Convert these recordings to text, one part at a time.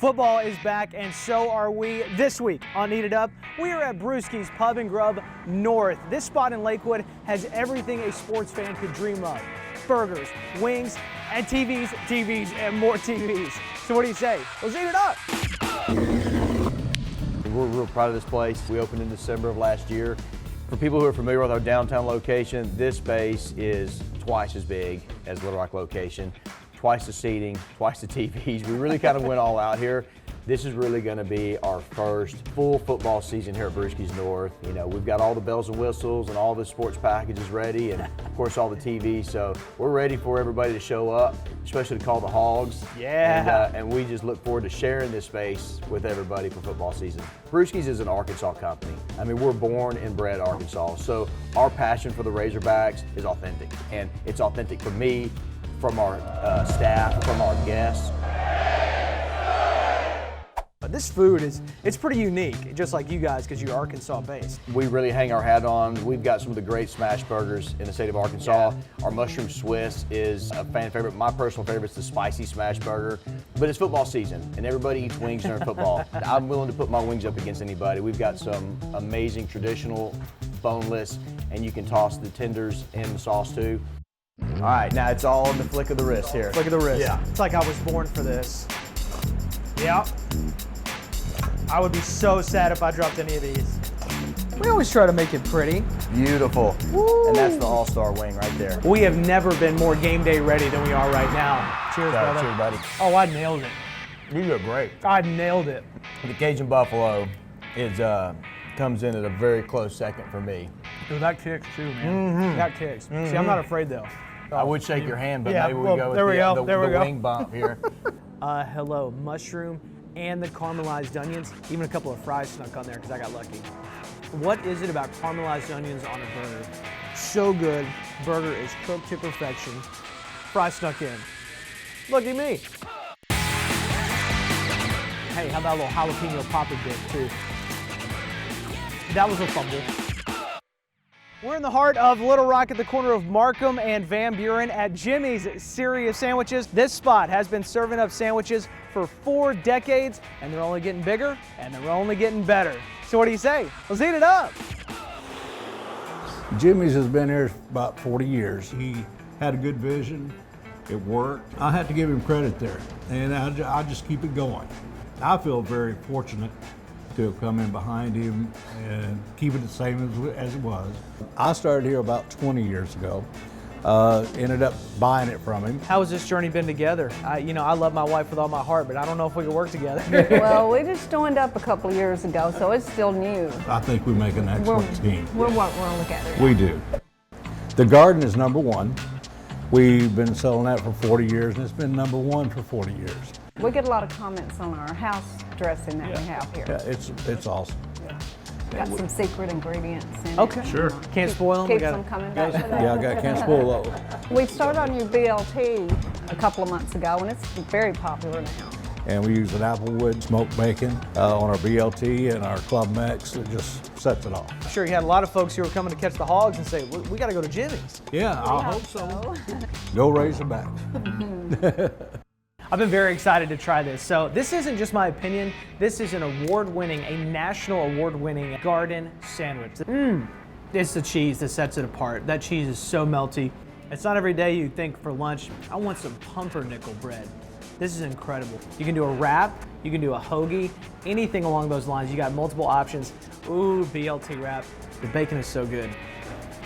Football is back, and so are we. This week on Eat It Up, we are at Brewski's Pub and Grub North. This spot in Lakewood has everything a sports fan could dream of. Burgers, wings, and TVs, and more TVs. So what do you say? Let's eat it up! We're real proud of this place. We opened in December of last year. For people who are familiar with our downtown location, this space is twice as big as Little Rock location. Twice the seating, twice the TVs. We really kind of went all out here. This is really going to be our first full football season here at Brewski's North. You know, we've got all the bells and whistles and all the sports packages ready, and of course all the TVs. So we're ready for everybody to show up, especially to call the Hogs. Yeah. And we just look forward to sharing this space with everybody for football season. Brewski's is an Arkansas company. I mean, we're born and bred Arkansas, so our passion for the Razorbacks is authentic, and it's authentic for me, from our staff, from our guests. This food it's pretty unique, just like you guys, because you're Arkansas based. We really hang our hat on. We've got some of the great smash burgers in the state of Arkansas. Yeah. Our mushroom Swiss is a fan favorite. My personal favorite is the spicy smash burger. But it's football season, and everybody eats wings during football. I'm willing to put my wings up against anybody. We've got some amazing traditional boneless, and you can toss the tenders in the sauce too. All right, now it's all in the flick of the wrist here. Flick of the wrist. Yeah. It's like I was born for this. Yep. I would be so sad if I dropped any of these. We always try to make it pretty. Beautiful. Woo. And that's the all-star wing right there. We have never been more game day ready than we are right now. Cheers, brother. Cheers, buddy. Oh, I nailed it. You did great. I nailed it. The Cajun Buffalo is comes in at a very close second for me. Dude, that kicks too, man. That kicks. See, I'm not afraid though. I would shake your hand, but Yeah, maybe we well, go with there we go, the there we go. wing bump here. Hello, mushroom and the caramelized onions. Even a couple of fries snuck on there because I got lucky. What is it about caramelized onions on a burger? So good. Burger is cooked to perfection. Fries snuck in. Look at me. Hey, how about a little jalapeno popper dip too? That was a fumble. We're in the heart of Little Rock at the corner of Markham and Van Buren at Jimmy's Serious Sandwiches. This spot has been serving up sandwiches for 4 decades, and they're only getting bigger and they're only getting better. So what do you say? Let's eat it up. Jimmy's has been here about 40 years. He had a good vision. It worked. I have to give him credit there, and I just keep it going. I feel very fortunate to have come in behind him and keep it the same as it was. I started here about 20 years ago. Ended up buying it from him. How has this journey been together? I love my wife with all my heart, but I don't know if we could work together. Well, we just joined up a couple of years ago, so it's still new. I think we make an excellent team. We're working together. We do. The garden is #1. We've been selling that for 40 years, and it's been #1 for 40 years. We get a lot of comments on our house dressing that we have here. Yeah, it's awesome. Got some secret ingredients in Okay. it. Sure. Can't spoil them. Keeps them coming back. Yeah, can't spoil those. We started on your BLT a couple of months ago, and it's very popular now. And we use an applewood smoked bacon on our BLT and our Club Mex. It just sets it off. I'm sure you had a lot of folks who were coming to catch the Hogs and say, we got to go to Jimmy's. Yeah, I hope so. Go Razorbacks. I've been very excited to try this. So this isn't just my opinion. This is an a national award-winning garden sandwich. It's the cheese that sets it apart. That cheese is so melty. It's not every day you think for lunch, I want some pumpernickel bread. This is incredible. You can do a wrap, you can do a hoagie, anything along those lines. You got multiple options. Ooh, BLT wrap. The bacon is so good.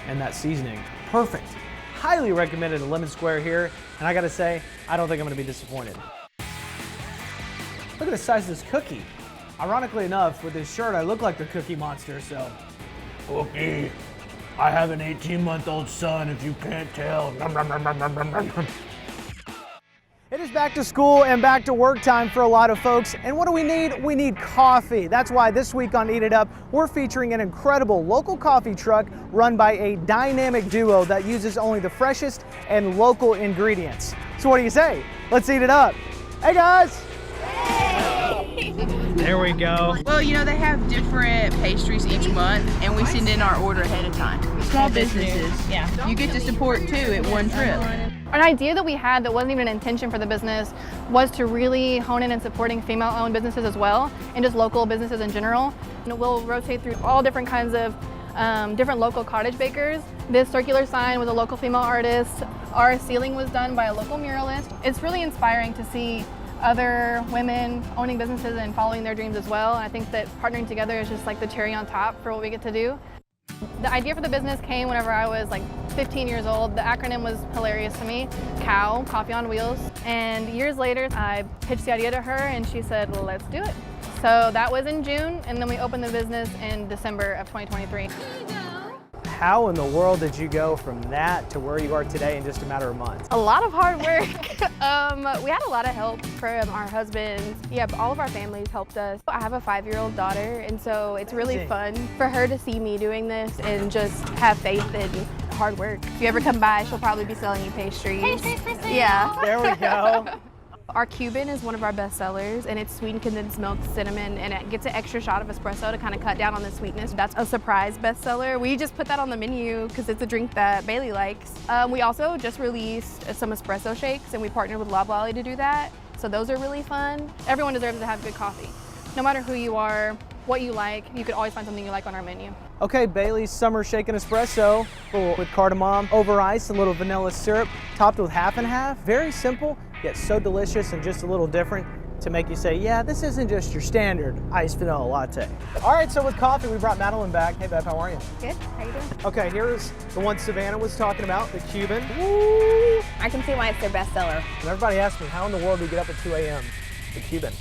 And that seasoning, perfect. Highly recommended a lemon square here, and I gotta say, I don't think I'm gonna be disappointed. Look at the size of this cookie. Ironically enough, with this shirt, I look like the Cookie Monster, so. Cookie, I have an 18-month-old son, if you can't tell. It is back to school and back to work time for a lot of folks, and what do we need? We need coffee. That's why this week on Eat It Up, we're featuring an incredible local coffee truck run by a dynamic duo that uses only the freshest and local ingredients. So what do you say? Let's eat it up. Hey guys! There we go. Well, they have different pastries each month, and we send in our order ahead of time. Small businesses, yeah. You get to support too at one trip. An idea that we had that wasn't even an intention for the business was to really hone in on supporting female-owned businesses as well, and just local businesses in general. And we'll rotate through all different kinds of different local cottage bakers. This circular sign was a local female artist. Our ceiling was done by a local muralist. It's really inspiring to see other women owning businesses and following their dreams as well. I think that partnering together is just like the cherry on top for what we get to do. The idea for the business came whenever I was like 15 years old. The acronym was hilarious to me, COW, Coffee on Wheels. And years later, I pitched the idea to her and she said, well, let's do it. So that was in June, and then we opened the business in December of 2023. How in the world did you go from that to where you are today in just a matter of months? A lot of hard work. We had a lot of help from our husbands. Yeah, all of our families helped us. I have a 5-year-old daughter, and so it's really fun for her to see me doing this and just have faith in hard work. If you ever come by, she'll probably be selling you pastries. Pastries for sale. Yeah. There we go. Our Cuban is one of our best sellers, and it's sweetened condensed milk, cinnamon, and it gets an extra shot of espresso to kind of cut down on the sweetness. That's a surprise bestseller. We just put that on the menu because it's a drink that Bailey likes. We also just released some espresso shakes, and we partnered with Loblolly to do that. So those are really fun. Everyone deserves to have good coffee. No matter who you are, what you like, you could always find something you like on our menu. Okay, Bailey's Summer Shaken Espresso with cardamom over ice, a little vanilla syrup, topped with half and half. Very simple, yet so delicious and just a little different to make you say, yeah, this isn't just your standard iced vanilla latte. All right, so with coffee, we brought Madeline back. Hey, Beth, how are you? Good, how you doing? Okay, here's the one Savannah was talking about, the Cuban. Woo! I can see why it's their bestseller. And everybody asked me, how in the world do you get up at 2 a.m.? The Cuban.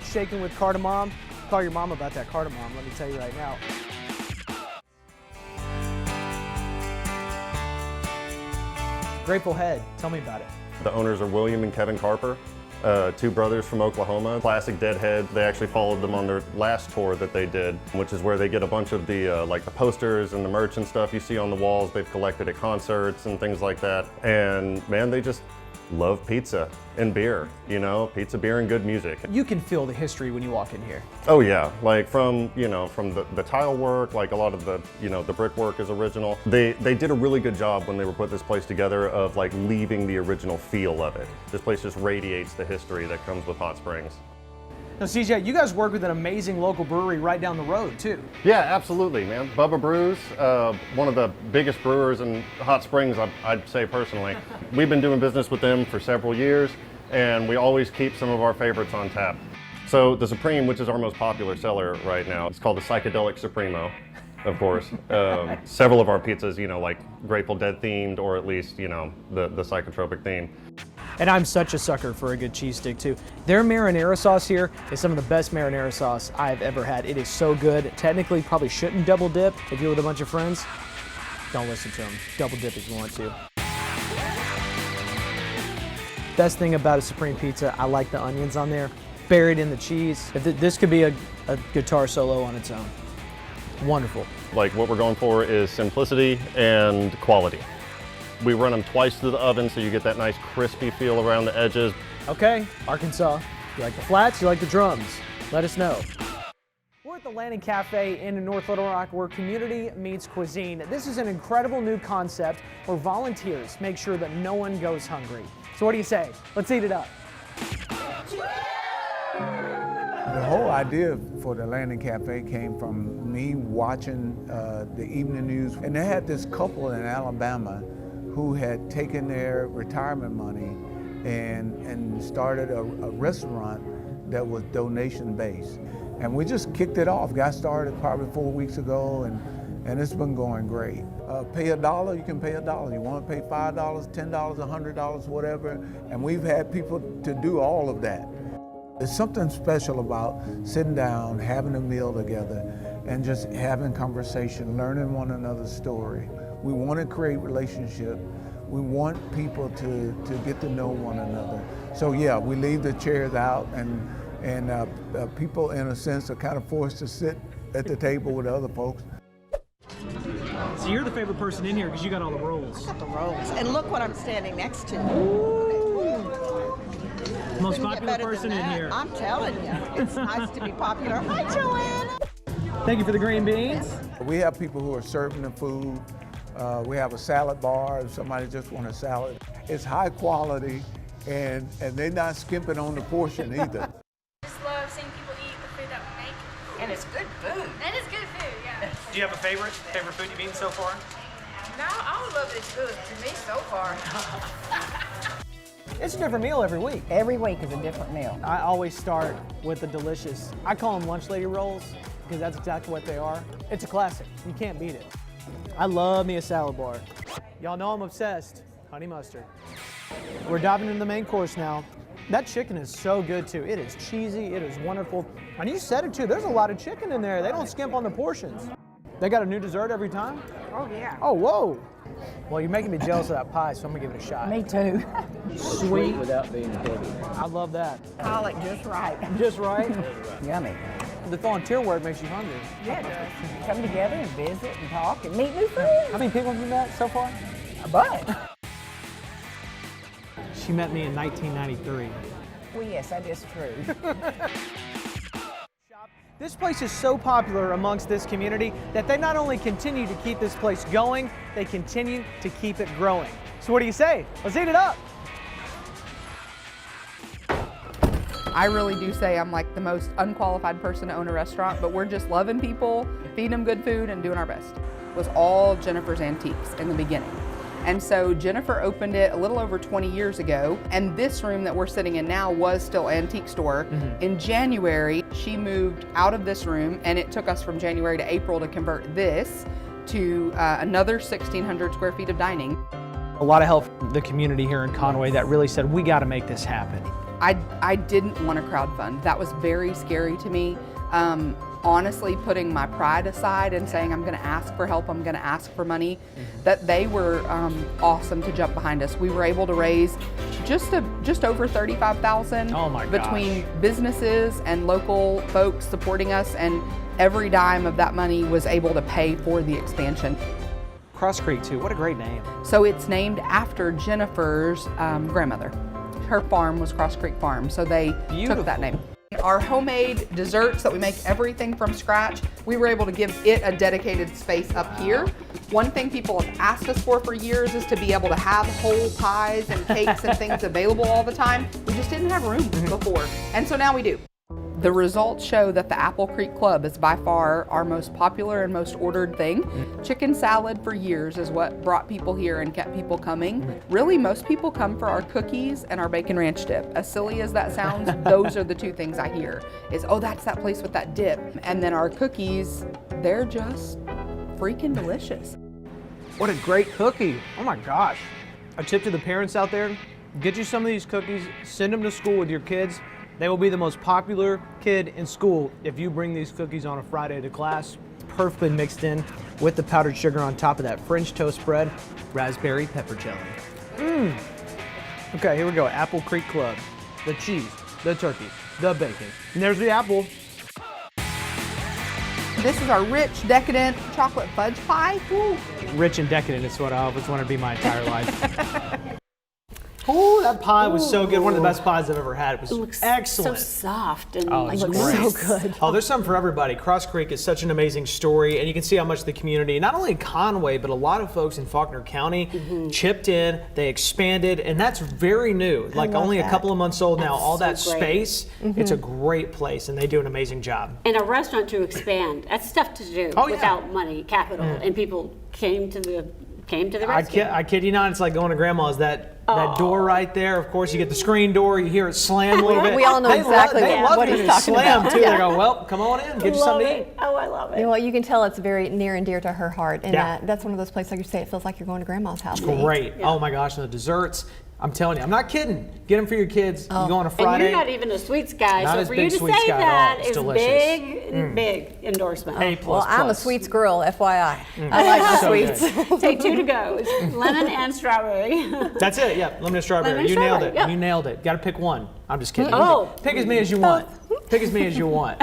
Shaken with cardamom. Call your mom about that cardamom, let me tell you right now. Grateful Head, tell me about it. The owners are William and Kevin Carper, 2 brothers from Oklahoma. Classic Deadhead. They actually followed them on their last tour that they did, which is where they get a bunch of the like the posters and the merch and stuff you see on the walls. They've collected at concerts and things like that. And man, they just love pizza and beer, you know, pizza, beer, and good music. You can feel the history when you walk in here. Oh yeah, like from the tile work, like a lot of the, the brickwork is original. They did a really good job when they were putting this place together of like leaving the original feel of it. This place just radiates the history that comes with Hot Springs. Now CJ, you guys work with an amazing local brewery right down the road too. Yeah, absolutely, man. Bubba Brews, one of the biggest brewers in Hot Springs, I'd say personally. We've been doing business with them for several years, and we always keep some of our favorites on tap. So the Supreme, which is our most popular seller right now, it's called the Psychedelic Supremo, of course. Several of our pizzas, like Grateful Dead themed, or at least, the psychotropic theme. And I'm such a sucker for a good cheese stick too. Their marinara sauce here is some of the best marinara sauce I've ever had. It is so good. Technically, probably shouldn't double dip if you're with a bunch of friends. Don't listen to them. Double dip if you want to. Best thing about a Supreme Pizza, I like the onions on there, buried in the cheese. This could be a guitar solo on its own. Wonderful. Like what we're going for is simplicity and quality. We run them twice through the oven so you get that nice crispy feel around the edges. Okay, Arkansas, you like the flats, you like the drums? Let us know. We're at the Landing Cafe in North Little Rock where community meets cuisine. This is an incredible new concept where volunteers make sure that no one goes hungry. So what do you say? Let's eat it up. The whole idea for the Landing Cafe came from me watching the evening news, and they had this couple in Alabama who had taken their retirement money and started a restaurant that was donation-based. And we just kicked it off. Got started probably 4 weeks ago, and it's been going great. Pay $1, you can pay $1. You want to pay $5, $10, $100, whatever. And we've had people to do all of that. There's something special about sitting down, having a meal together, and just having conversation, learning one another's story. We want to create relationship. We want people to get to know one another. So yeah, we leave the chairs out, and people in a sense are kind of forced to sit at the table with other folks. So you're the favorite person in here because you got all the rolls. I got the rolls, and look what I'm standing next to. Most popular person in here. I'm telling you, it's nice to be popular. Hi, Joanna. Thank you for the green beans. We have people who are serving the food. We have a salad bar if somebody just wants a salad. It's high quality, and they're not skimping on the portion either. Just love seeing people eat the food that we make. And it's good food. And it's good food, yeah. Do you have a favorite food you've eaten so far? No, all of it's good to me so far. It's a different meal every week. Every week is a different meal. I always start with the delicious, I call them lunch lady rolls, because that's exactly what they are. It's a classic. You can't beat it. I love me a salad bar. Y'all know I'm obsessed. Honey mustard. We're diving into the main course now. That chicken is so good too. It is cheesy, it is wonderful. And you said it too, there's a lot of chicken in there. They don't skimp on the portions. They got a new dessert every time? Oh, yeah. Oh, whoa. Well, you're making me jealous of that pie, so I'm gonna give it a shot. Me too. Sweet. without being heavy. I love that. Call it just right. Just right? Yummy. The volunteer work makes you hungry. Yeah, it does. Come together and visit and talk and meet new friends. How many people have you met so far? A bunch. She met me in 1993. Well, yes, that is true. This place is so popular amongst this community that they not only continue to keep this place going, they continue to keep it growing. So what do you say? Let's eat it up. I really do say I'm like the most unqualified person to own a restaurant, but we're just loving people, feeding them good food, and doing our best. It was all Jennifer's Antiques in the beginning. And so Jennifer opened it a little over 20 years ago, and this room that we're sitting in now was still Antique Store. In January, she moved out of this room, and it took us from January to April to convert this to another 1,600 square feet of dining. A lot of help from the community here in Conway that really said, we got to make this happen. I didn't want to crowdfund. That was very scary to me. Honestly, putting my pride aside and saying I'm going to ask for help, I'm going to ask for money, that they were awesome to jump behind us. We were able to raise just over $35,000 between businesses and local folks supporting us, and every dime of that money was able to pay for the expansion. Cross Creek too, what a great name. So it's named after Jennifer's grandmother. Her farm was Cross Creek Farm, so they took that name. Our homemade desserts that we make everything from scratch, we were able to give it a dedicated space up here. One thing people have asked us for years is to be able to have whole pies and cakes and things available all the time. We just didn't have room before, and so now we do. The results show that the Apple Creek Club is by far our most popular and most ordered thing. Chicken salad for years is what brought people here and kept people coming. Really, most people come for our cookies and our bacon ranch dip. As silly as that sounds, those are the two things I hear. Is, oh, that's that place with that dip. And then our cookies, they're just freaking delicious. What a great cookie. Oh my gosh. A tip to the parents out there, get you some of these cookies, send them to school with your kids. They will be the most popular kid in school if you bring these cookies on a Friday to class, perfectly mixed in with the powdered sugar on top of that French toast bread, raspberry pepper jelly. Okay, here we go. Apple Creek Club. The cheese, the turkey, the bacon. And there's the apple. This is our rich, decadent chocolate fudge pie. Ooh. Rich and decadent is what I always wanted to be my entire life. Oh, that pie was so good. One of the best pies I've ever had. It was excellent. So soft and it looks so good. Oh, there's something for everybody. Cross Creek is such an amazing story, and you can see how much the community, not only in Conway, but a lot of folks in Faulkner County chipped in, they expanded, and that's very new. Like only a couple of months old now. All that space, it's a great place, and they do an amazing job. And a restaurant to expand, that's tough to do without money, capital, and people came to the rescue. I kid you not, it's like going to grandma's. That door right there, of course, you get the screen door, you hear it slam a little bit. We all know exactly what he's talking slam about. too. They go, well, come on in, get you something to eat. Oh, I love it. You know what, you can tell it's very near and dear to her heart. And that's one of those places, like you say, it feels like you're going to grandma's house. Great. Oh my gosh, and the desserts. I'm telling you, I'm not kidding. Get them for your kids. You go on a Friday. And you're not even a sweets guy, not so as for big you to sweets say guy that it's is delicious. big endorsement. A++. Well, I'm a sweets girl, FYI. I like my sweets. Take 2 to go. It's lemon and strawberry. That's it, yeah, lemon and strawberry. Lemon and you nailed it. Yeah. You nailed it. Got to pick one. I'm just kidding. Oh. Pick as many as you want. Pick as many as you want.